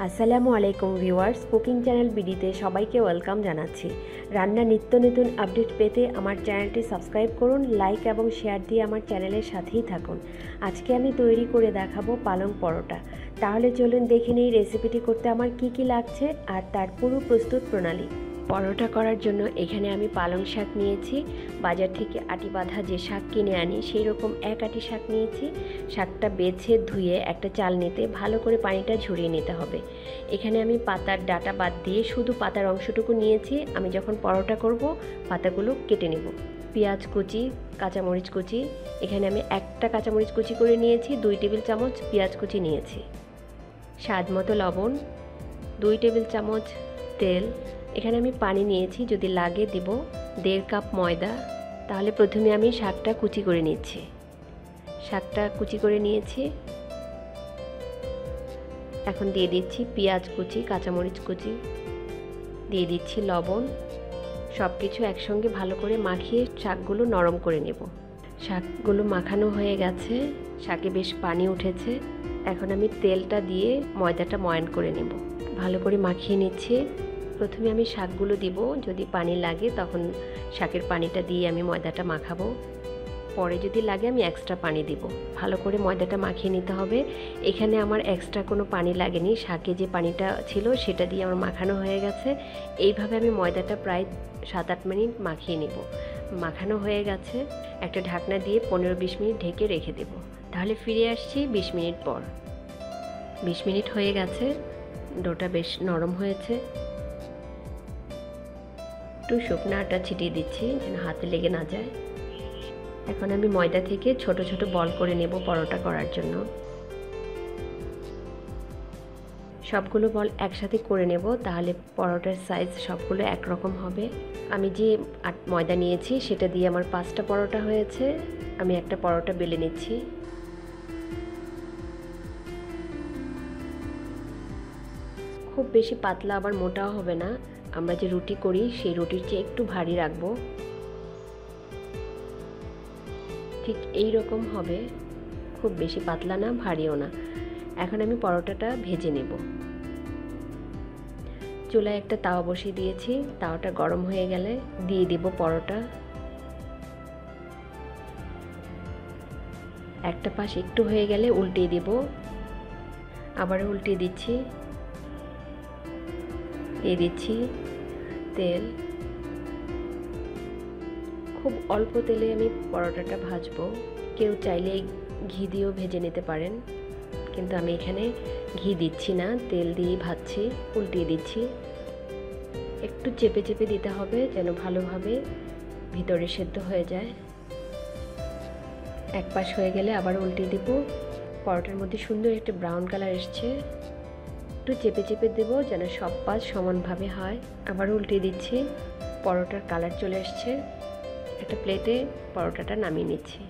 আসসালামু আলাইকুম viewers, cooking channel বিডিতে সবাইকে ওয়েলকাম জানাচ্ছি। রান্না নিত্য নতুন আপডেট পেতে আমার চ্যানেলটি সাবস্ক্রাইব করুন, লাইক এবং শেয়ার দিয়ে আমার চ্যানেলের সাথেই থাকুন। আজকে আমি তৈরি করে দেখাবো পালং পরোটা। তাহলে চলুন দেখে নিই রেসিপিটি করতে আমার কি লাগছে আর তার পুরো প্রস্তুত প্রণালী। পরোটা করার জন্য এখানে আমি পালং শাক নিয়েছি। বাজার থেকে আটি বাঁধা যে শাক কিনে আনি সেই রকম এক আটি শাক নিয়েছি। শাকটা বেছে ধুয়ে একটা চালনিতে ভালো করে পানিটা ঝরিয়ে নিতে হবে। এখানে আমি পাতার ডাটা বাদ দিয়ে শুধু পাতার অংশটুকু নিয়েছি। আমি যখন পরোটা করব পাতাগুলো কেটে নেব। পেঁয়াজ কুচি, কাঁচামরিচ কুচি, এখানে আমি একটা কাঁচামরিচ কুচি করে নিয়েছি। 2 টেবিল চামচ পেঁয়াজ কুচি নিয়েছি। স্বাদ মতো লবণ, 2 টেবিল চামচ তেল, এখানে আমি পানি নিয়েছি, যদি লাগে দিব। 1.5 কাপ ময়দা। তাহলে প্রথমে আমি শাকটা কুচি করে নিচ্ছি। শাকটা কুচি করে নিয়েছি। এখন দিয়ে দিচ্ছি পেঁয়াজ কুচি, কাঁচামরিচ কুচি, দিয়ে দিচ্ছি লবণ। সব কিছু একসঙ্গে ভালো করে মাখিয়ে শাকগুলো নরম করে নেব। শাকগুলো মাখানো হয়ে গেছে, শাকে বেশ পানি উঠেছে। এখন আমি তেলটা দিয়ে ময়দাটা ময়ান করে নেব। ভালো করে মাখিয়ে নিচ্ছি। প্রথমে আমি শাকগুলো দিব, যদি পানি লাগে তখন শাকের পানিটা দিয়ে আমি ময়দাটা মাখাবো। পরে যদি লাগে আমি এক্সট্রা পানি দিব। ভালো করে ময়দাটা মাখিয়ে নিতে হবে। এখানে আমার এক্সট্রা কোনো পানি লাগেনি, শাকে যে পানিটা ছিল সেটা দিয়ে আমার মাখানো হয়ে গেছে। এইভাবে আমি ময়দাটা প্রায় 7-8 মিনিট মাখিয়ে নেব। মাখানো হয়ে গেছে, একটা ঢাকনা দিয়ে 15-20 মিনিট ঢেকে রেখে দেব। তাহলে ফিরে আসছি 20 মিনিট পর। 20 মিনিট হয়ে গেছে, ডোটা বেশ নরম হয়েছে। একটু শুকনো আটা ছিটিয়ে দিচ্ছি যেন হাতে লেগে না যায়। এখন আমি ময়দা থেকে ছোট ছোট বল করে নেব পরোটা করার জন্য। সবগুলো বল একসাথে করে নেব, তাহলে পরোটার সাইজ সবগুলো একরকম হবে। আমি যে ময়দা নিয়েছি সেটা দিয়ে আমার 5টা পরোটা হয়েছে। আমি একটা পরোটা বেলে নিচ্ছি। খুব বেশি পাতলা আবার মোটাও হবে না। আমরা যে রুটি করি সেই রুটির চেয়ে একটু ভারী রাখবো। ঠিক এই রকম হবে, খুব বেশি পাতলা না ভারীও না। এখন আমি পরোটাটা ভেজে নেব। চুলায় একটা তাওয়া বসিয়ে দিয়েছি। তাওয়াটা গরম হয়ে গেলে দিয়ে দিব পরোটা। একটা পাশ একটু হয়ে গেলে উল্টিয়ে দেব। আবারও উল্টিয়ে দিচ্ছি। দিয়ে দিচ্ছি তেল। খুব অল্প তেলে আমি পরোটাটা ভাজবো। কেউ চাইলে ঘি দিয়েও ভেজে নিতে পারেন, কিন্তু আমি এখানে ঘি দিচ্ছি না, তেল দিয়ে ভাজছি। উল্টিয়ে দিচ্ছি। একটু চেপে চেপে দিতে হবে যেন ভালোভাবে ভিতরে সেদ্ধ হয়ে যায়। এক পাশ হয়ে গেলে আবার উল্টিয়ে দিব। পরোটার মধ্যে সুন্দর একটা ব্রাউন কালার এসছে। একটু চেপে চেপে দেব যেন সব পাশ সমানভাবে হয়। আবার উল্টিয়ে দিচ্ছি। পরোটার কালার চলে আসছে। একটা প্লেটে পরোটাটা নামিয়ে নিচ্ছি।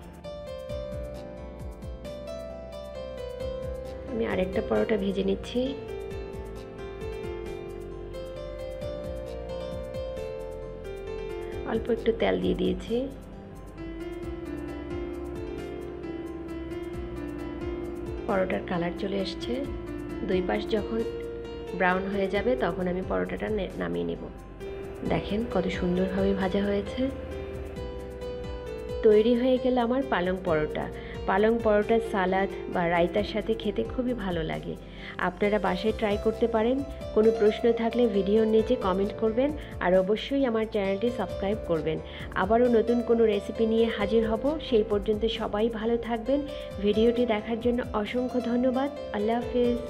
আমি আরেকটা পরোটা ভেজে নিচ্ছি। অল্প একটু তেল দিয়ে দিয়েছি। পরোটার কালার চলে এসছে। 2 পাশ যখন ব্রাউন হয়ে যাবে তখন আমি পরোটাটা নামিয়ে নেব। দেখেন কত সুন্দরভাবে ভাজা হয়েছে। তৈরি হয়ে গেল আমার পালং পরোটা। পালং পরোটা সালাদ বা রায়তার সাথে খেতে খুবই ভালো লাগে। আপনারা বাসায় ট্রাই করতে পারেন। কোনো প্রশ্ন থাকলে ভিডিওর নিচে কমেন্ট করবেন আর অবশ্যই আমার চ্যানেলটি সাবস্ক্রাইব করবেন। আবারও নতুন কোনো রেসিপি নিয়ে হাজির হব। সেই পর্যন্ত সবাই ভালো থাকবেন। ভিডিওটি দেখার জন্য অসংখ্য ধন্যবাদ। আল্লাহ হাফেজ।